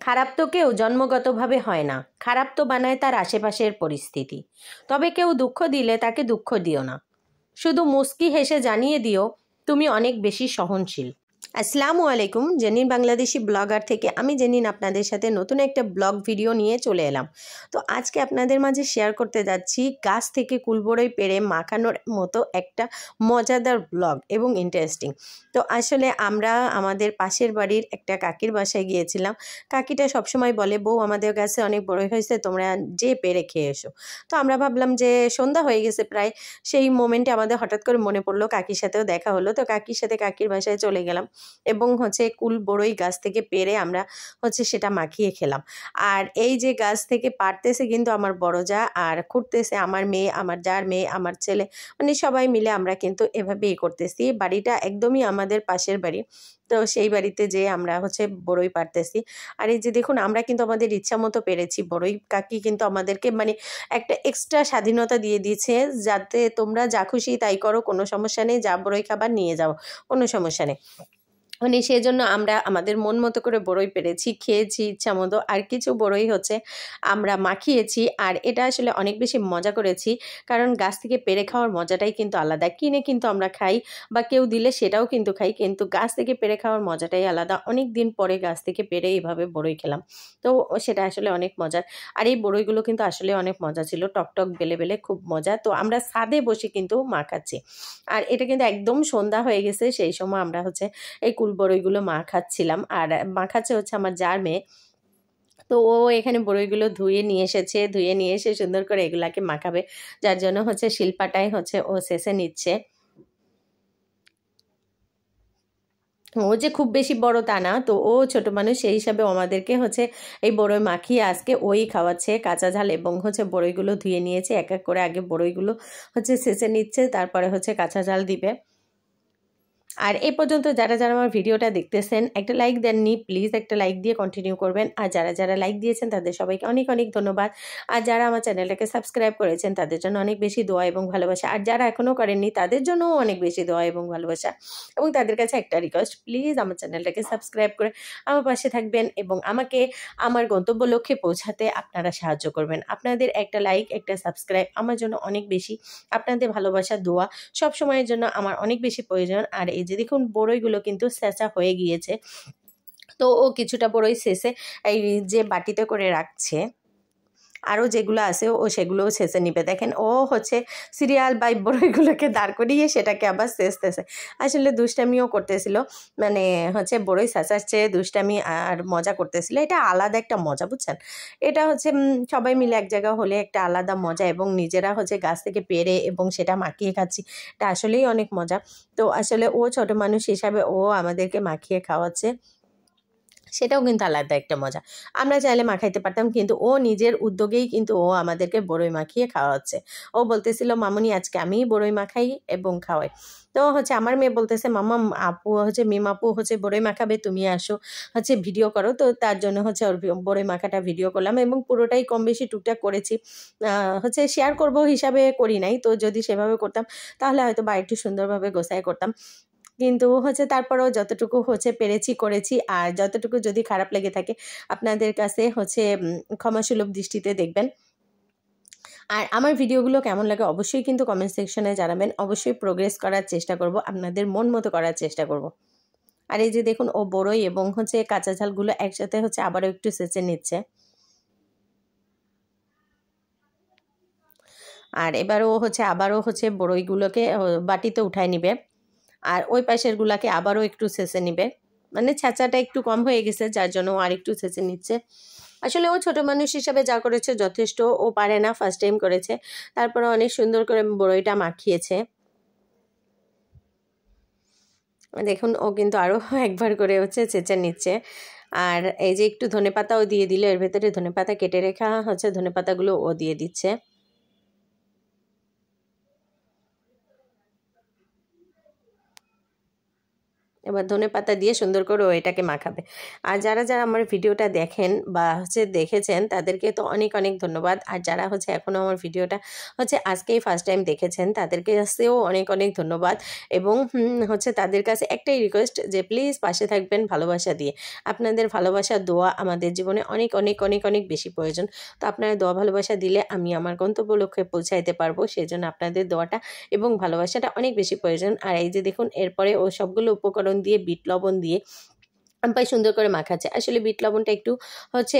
খারাপ তো কেউ জন্মগতভাবে হয় না, খারাপ তো বানায় তার আশেপাশের পরিস্থিতি। তবে কেউ দুঃখ দিলে তাকে দুঃখ দিও না, শুধু মুস্কি হেসে জানিয়ে দিও তুমি অনেক বেশি সহনশীল। আসসালামু আলাইকুম, জেনিন বাংলাদেশি ব্লগার থেকে আমি জেনিন আপনাদের সাথে নতুন একটা ব্লগ ভিডিও নিয়ে চলে এলাম। তো আজকে আপনাদের মাঝে শেয়ার করতে যাচ্ছি গাছ থেকে কুলবড়ই পেড়ে মাখানোর মতো একটা মজাদার ব্লগ এবং ইন্টারেস্টিং। তো আসলে আমরা আমাদের পাশের বাড়ির একটা কাকির বাসায় গিয়েছিলাম। কাকিটা সবসময় বলে, বউ আমাদের গাছে অনেক বড়ই হয়েছে, তোমরা যে পেড়ে খেয়ে এসো। তো আমরা ভাবলাম যে সন্ধ্যা হয়ে গেছে প্রায়, সেই মোমেন্টে আমাদের হঠাৎ করে মনে পড়লো, কাকির সাথেও দেখা হলো। তো কাকির সাথে কাকির বাসায় চলে গেলাম এবং কুল বড়ই গাছ থেকে পেড়ে আমরা সেটা মাখিয়ে খেলাম। আর এই যে গাছ থেকে পাড়তেছে কিন্তু আমার বড় যা, আর খুঁড়তেছে আমার মেয়ে, আমার যার মেয়ে, আমার ছেলে, মানে সবাই মিলে আমরা কিন্তু এভাবেই করতেছি। বাড়িটা একদমই আমাদের পাশের বাড়ি। তো সেই বাড়িতে যেয়ে আমরা বড়ই পাড়তেছি। আর এই যে দেখুন, আমরা কিন্তু আমাদের ইচ্ছা মতো পেরেছি বড়ই। কাকি কিন্তু আমাদেরকে একটা এক্সট্রা স্বাধীনতা দিয়ে দিয়েছে, যাতে তোমরা যা খুশি তাই করো, কোনো সমস্যা নেই, যা বড়ই খাবার নিয়ে যাও, কোনো সমস্যা নেই। সেই জন্য আমরা আমাদের মন মতো করে বড়ই পেরেছি, খেয়েছি ইচ্ছা মতো। আর কিছু বড়ই আমরা মাখিয়েছি, আর এটা আসলে অনেক বেশি মজা করেছি, কারণ গাছ থেকে পেরে খাওয়ার মজাটাই কিন্তু আলাদা। কিনে কিন্তু আমরা খাই বা কেউ দিলে সেটাও কিন্তু খাই, কিন্তু গাছ থেকে পেরে খাওয়ার মজাটাই আলাদা। অনেক দিন পরে গাছ থেকে পেরে এইভাবে বড়ই খেলাম, তো সেটা আসলে অনেক মজার। আর এই বড়ইগুলো কিন্তু আসলে অনেক মজা ছিল, টকটক বেলে বেলে, খুব মজা। তো আমরা ছাদে বসে কিন্তু মাখাচ্ছি, আর এটা কিন্তু একদম সন্ধ্যা হয়ে গেছে। সেই সময় আমরা এই কুল বড়ইগুলো মাখাচ্ছিলাম, আর মাখাচ্ছে আমার যার মেয়ে। তো ও এখানে বড়ইগুলো ধুয়ে নিয়ে এসেছে, ধুয়ে নিয়ে এসে সুন্দর করে এগুলাকে মাখাবে, যার জন্য শিল্পাটাই ও শেষে নিচ্ছে। ও যে খুব বেশি বড় তা না, তো ও ছোট মানুষ, সেই হিসাবে আমাদেরকে এই বড়ই মাখিয়ে আজকে ওই খাওয়াচ্ছে। কাঁচা ঝাল এবং বড়ইগুলো ধুয়ে নিয়েছে, এক এক করে আগে বড়ইগুলো শেষে নিচ্ছে, তারপরে কাঁচা ঝাল দিবে। আর এই পর্যন্ত যারা যারা আমার ভিডিওটা দেখতেছেন, একটা লাইক দেননি, প্লিজ একটা লাইক দিয়ে কন্টিনিউ করবেন। আর যারা যারা লাইক দিয়েছেন তাদের সবাইকে অনেক অনেক ধন্যবাদ। আর যারা আমার চ্যানেলটাকে সাবস্ক্রাইব করেছেন তাদের জন্য অনেক বেশি দোয়া এবং ভালোবাসা। আর যারা এখনও করেননি তাদের জন্যও অনেক বেশি দোয়া এবং ভালোবাসা। এবং তাদের কাছে একটা রিকোয়েস্ট, প্লিজ আমার চ্যানেলটাকে সাবস্ক্রাইব করে আমার পাশে থাকবেন এবং আমাকে আমার গন্তব্য লক্ষ্যে পৌঁছাতে আপনারা সাহায্য করবেন। আপনাদের একটা লাইক, একটা সাবস্ক্রাইব আমার জন্য অনেক বেশি, আপনাদের ভালোবাসা, দোয়া সব সময়ের জন্য আমার অনেক বেশি প্রয়োজন। আর এই যে দেখুন, বড়ইগুলো কিন্তু ছেঁচা হয়ে গিয়েছে, তো ও কিছুটা বড়ই শেষে এই যে বাটিতে করে রাখছে, আরও যেগুলো আছে ও সেগুলোও ছেঁচে নিবে। দেখেন, ও সিরিয়াল বাই বড়ইগুলোকে দাঁড় করিয়ে সেটাকে আবার ছেঁচতেছে। আসলে দুষ্টামিও করতেছিল, বড়ই ছেঁচাচ্ছে, দুষ্টামি আর মজা করতেছিল। এটা আলাদা একটা মজা, বুঝছেন? এটা সবাই মিলে এক জায়গা হলে একটা আলাদা মজা, এবং নিজেরা গাছ থেকে পেরে এবং সেটা মাখিয়ে খাচ্ছি, এটা আসলেই অনেক মজা। তো আসলে ও ছোট মানুষ হিসাবে ও আমাদেরকে মাখিয়ে খাওয়াচ্ছে, সেটাও কিন্তু আলাদা একটা মজা। আমরা চাইলে মাখাইতে পারতাম, কিন্তু ও নিজের উদ্যোগেই কিন্তু ও আমাদেরকে বড়ই মাখিয়ে খাওয়াচ্ছে। ও বলতেছিল, মামুনি আজকে আমিই বড়ই মাখাই এবং খাওয়াই। তো আমার মেয়ে বলতেছে, মামা আপু মিমাপু বড়ই মাখাবে, তুমি আসো ভিডিও করো। তো তার জন্য ওর বড়ই মাখাটা ভিডিও করলাম এবং পুরোটাই কম বেশি টুকটাক করেছি। শেয়ার করব হিসাবে করি নাই, তো যদি সেভাবে করতাম তাহলে হয়তো বা একটু সুন্দরভাবে গোছায় করতাম। কিন্তু তারপরেও যতটুকু পেরেছি করেছি। আর যতটুকু যদি খারাপ লেগে থাকে আপনাদের কাছে ক্ষমাসুলভ দৃষ্টিতে দেখবেন। আর আমার ভিডিওগুলো কেমন লাগে অবশ্যই কিন্তু কমেন্ট সেকশনে জানাবেন। অবশ্যই প্রোগ্রেস করার চেষ্টা করব, আপনাদের মন মতো করার চেষ্টা করব। আর এই যে দেখুন, ও বড়ই এবং কাঁচা ঝালগুলো একসাথে আবারও একটু ছেঁচে নিচ্ছে। আর এবার ও আবারও বড়ইগুলোকে বাটিতে উঠায় নিবে, আর ওই পাশের গুলাকে আবারও একটু ছেঁচে নিবে। ছেঁচাটা একটু কম হয়ে গেছে, যার জন্য আর একটু ছেঁচে নিচ্ছে। আসলে ও ছোট মানুষ হিসাবে যা করেছে যথেষ্ট। ও পারে না, ফার্স্ট টাইম করেছে, তারপরে অনেক সুন্দর করে বড়ইটা মাখিয়েছে। দেখুন, ও কিন্তু আরও একবার করে ছেঁচে নিচ্ছে। আর এই যে একটু ধনেপাতাও দিয়ে দিল, এর ভেতরে ধনেপাতা কেটে রেখা ধনেপাতাগুলো ও দিয়ে দিচ্ছে। এবার ধনেপাতা দিয়ে সুন্দর করে ও এটাকে মাখাবে। আর যারা যারা আমার ভিডিওটা দেখেন বা দেখেছেন তাদেরকে তো অনেক অনেক ধন্যবাদ। আর যারা এখনও আমার ভিডিওটা আজকেই ফার্স্ট টাইম দেখেছেন তাদেরকে কাছেও অনেক অনেক ধন্যবাদ। এবং তাদের কাছে একটাই রিকোয়েস্ট যে প্লিজ পাশে থাকবেন ভালোবাসা দিয়ে। আপনাদের ভালোবাসা দোয়া আমাদের জীবনে অনেক অনেক অনেক অনেক বেশি প্রয়োজন। তো আপনারা দোয়া ভালোবাসা দিলে আমি আমার গন্তব্য লক্ষ্যে পৌঁছাইতে পারবো। সেজন্য আপনাদের দোয়াটা এবং ভালোবাসাটা অনেক বেশি প্রয়োজন। আর এই যে দেখুন এরপরে ও সবগুলো উপকরণ দিয়ে বিট লবণ দিয়ে আম্পাই সুন্দর করে মাখাচ্ছে। আসলে বিট লবণটা একটু হচ্ছে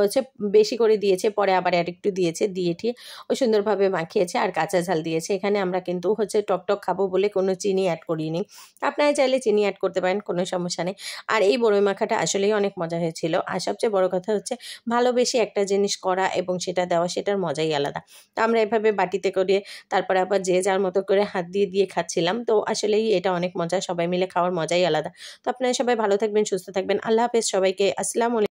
হচ্ছে বেশি করে দিয়েছে, পরে আবার আরেকটু দিয়েছে, দিয়ে ঠিয়ে ও সুন্দরভাবে মাখিয়েছে। আর কাঁচা ঝাল দিয়েছে। এখানে আমরা কিন্তু টক খাবো বলে কোনো চিনি অ্যাড করিনি। আপনারা চাইলে চিনি অ্যাড করতে পারেন, কোনো সমস্যা নেই। আর এই বড়ই মাখাটা আসলেই অনেক মজা হয়েছিল। আর সবচেয়ে বড় কথা ভালোবেসে একটা জিনিস করা এবং সেটা দেওয়া, সেটার মজাই আলাদা। তো আমরা এভাবে বাটিতে করে তারপরে আবার যে যার মতো করে হাত দিয়ে দিয়ে খাচ্ছিলাম। তো আসলেই এটা অনেক মজা, সবাই মিলে খাওয়ার মজাই আলাদা। তো আপনারা সবাই ভালো থাকবেন, সুস্থ থাকবেন। আল্লাহ হাফেজ সবাইকে। আসসালামু আলাইকুম।